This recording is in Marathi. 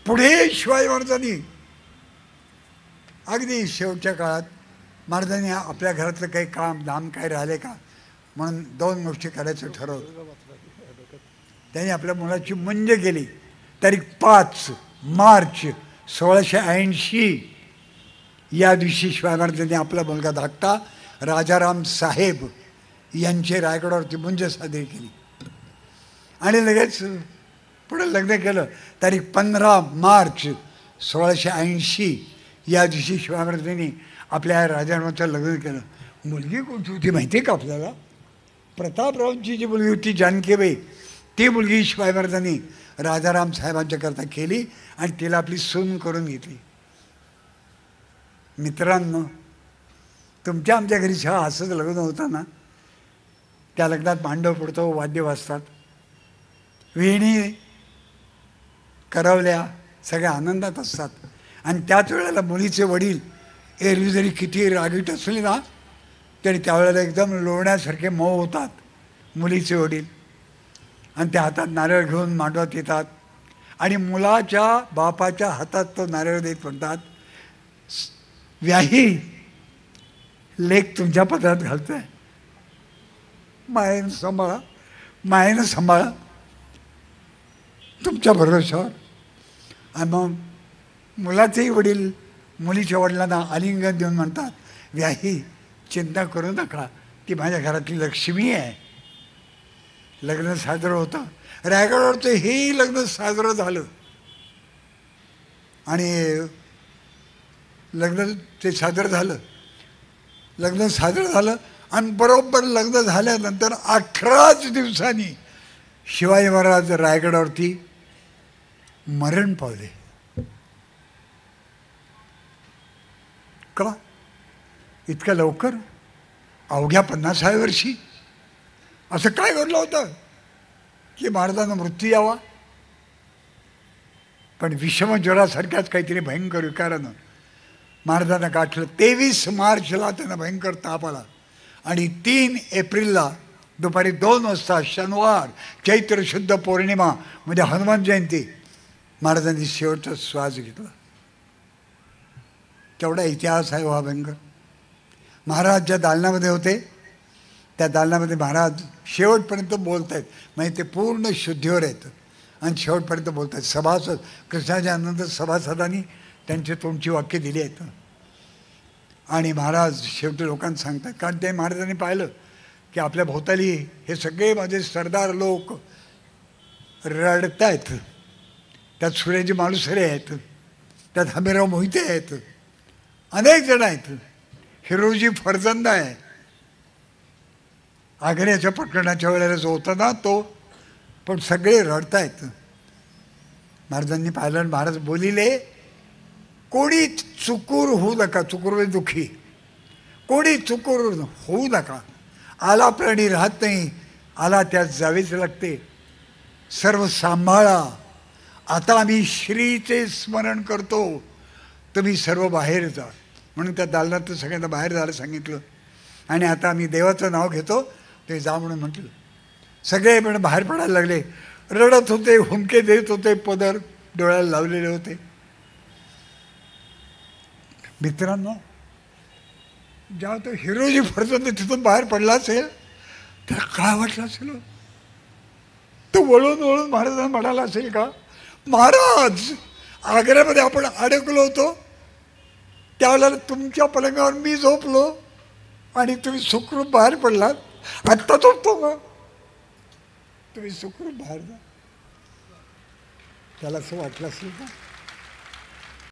पुढे शिवाजी महाराजांनी अगदी शेवटच्या काळात महाराजांनी आपल्या घरातलं काही काम दाम काय राहिले का म्हणून 2 गोष्टी करायचं ठरवलं. त्यांनी आपल्या मुलाची मुंज केली. तारीख 5 मार्च 1680 या दिवशी शिवाजी महाराजांनी आपला मुलगा धाकटा राजाराम साहेब यांचे रायगडावरती मुंज साजरी केली आणि लगेच पुढे लग्न केलं. तारीख 15 मार्च 1680 या दिवशी शिवाजी महाराजांनी आपल्या राजारामाचं लग्न केलं. मुलगी कोणती होती माहिती आहे का आपल्याला? प्रतापरावांची जी मुलगी होती जानकीबाई, ती मुलगी शिवाजी महाराजांनी राजाराम साहेबांच्या करता केली आणि तिला आपली सून करून घेतली. मित्रांनो, तुमच्या आमच्या घरी जेव्हा असंच लग्न होतं ना, त्या लग्नात मांडव पडतो, वाद्य वाजतात, वेणी करवल्या, सगळ्या आनंदात असतात. आणि त्याच वेळेला मुलीचे वडील एरवी जरी किती रागीट असले ना तरी त्यावेळेला एकदम लोण्यासारखे मऊ होतात मुलीचे वडील. आणि त्या हातात नारळ घेऊन मांडवात येतात आणि मुलाच्या बापाच्या हातात तो नारळ देत म्हणतात, व्याही लेक तुमच्या पदरात घालतोय, मायेनं सांभाळा, मायेनं सांभाळा तुमच्या भरोशावर. आणि मग मुलाचेही वडील मुलीच्या वडिलांना आलिंगन देऊन म्हणतात, व्याही चिंता करू नका, ती माझ्या घरातली लक्ष्मी आहे. लग्न साजरं होतं. रायगडावरचं हेही लग्न साजरं झालं आणि लग्न ते साजरं झालं. लग्न साजरं झालं आणि बरोबर लग्न झाल्यानंतर 18च दिवसांनी शिवाजी महाराज रायगडावरती मरण पावले. का इतक्या लवकर? अवघ्या 50व्या वर्षी असं काय घडलं होतं की महाराजांना मृत्यू यावा? पण विषमज्वरासारख्याच काहीतरी भयंकर विकारानं महाराजांना गाठलं. 23 मार्चला त्यांना भयंकर ताप आला आणि 3 एप्रिलला दुपारी 2 वाजता शनिवार चैत्र शुद्ध पौर्णिमा म्हणजे हनुमान जयंती महाराजांनी शेवटचा श्वास घेतला. तेवढा इतिहास आहे हा भयंकर. महाराज ज्या दालनामध्ये होते त्या दालनामध्ये महाराज शेवटपर्यंत बोलत आहेत, म्हणजे ते पूर्ण शुद्धीवर आहेत आणि शेवटपर्यंत बोलत आहेत. सभासद कृष्णाच्या आनंद सभासदांनी त्यांची तोंडची वाक्य दिली आहेत आणि महाराज शेवटी लोकांना सांगतात. कारण ते महाराजांनी पाहिलं की आपल्या भोवताली हे सगळे माझे सरदार लोक रडत आहेत. त्यात सुरेजी मालुसरे आहेत, त्यात हमीराव मोहिते आहेत, अनेक जण आहेत, हिरोजी फर्जंद आहे. आग्र्याच्या प्रकरणाच्या वेळेला जो होता ना तो, पण सगळे रडतायत. महाराजांनी पाहिलं, महाराज बोलिले, कोणी चुकूर होऊ नका. चुकूर म्हणजे दुःखी, कोणी चुकूर होऊ नका. आला प्राणी राहत नाही, आला त्यात जावेच लागते. सर्व सांभाळा. आता आम्ही श्रीचे स्मरण करतो, तुम्ही सर्व बाहेर जा. म्हणून त्या दालनात सगळ्यांना बाहेर जायला सांगितलं आणि आता आम्ही देवाचं नाव घेतो, ते जा म्हणून म्हटलं. सगळे पण बाहेर पडायला लागले. रडत होते, हुंके देत होते, पदर डोळ्याला लावलेले होते. मित्रांनो, जेव्हा तो हिरोजी फर्जंद तिथून बाहेर पडला असेल त्याला काय वाटलं असेल? तो वळून वळून महाराजांना म्हणाला असेल का, महाराज आग्र्यामध्ये आपण अडकलो होतो, त्यावेळेला तुमच्या पलंगावर मी झोपलो आणि तुम्ही सुखरूप बाहेर पडलात. आत्ता झोपतो का? तुम्ही सुखरूप बाहेर जा. त्याला असं वाटलं असेल का?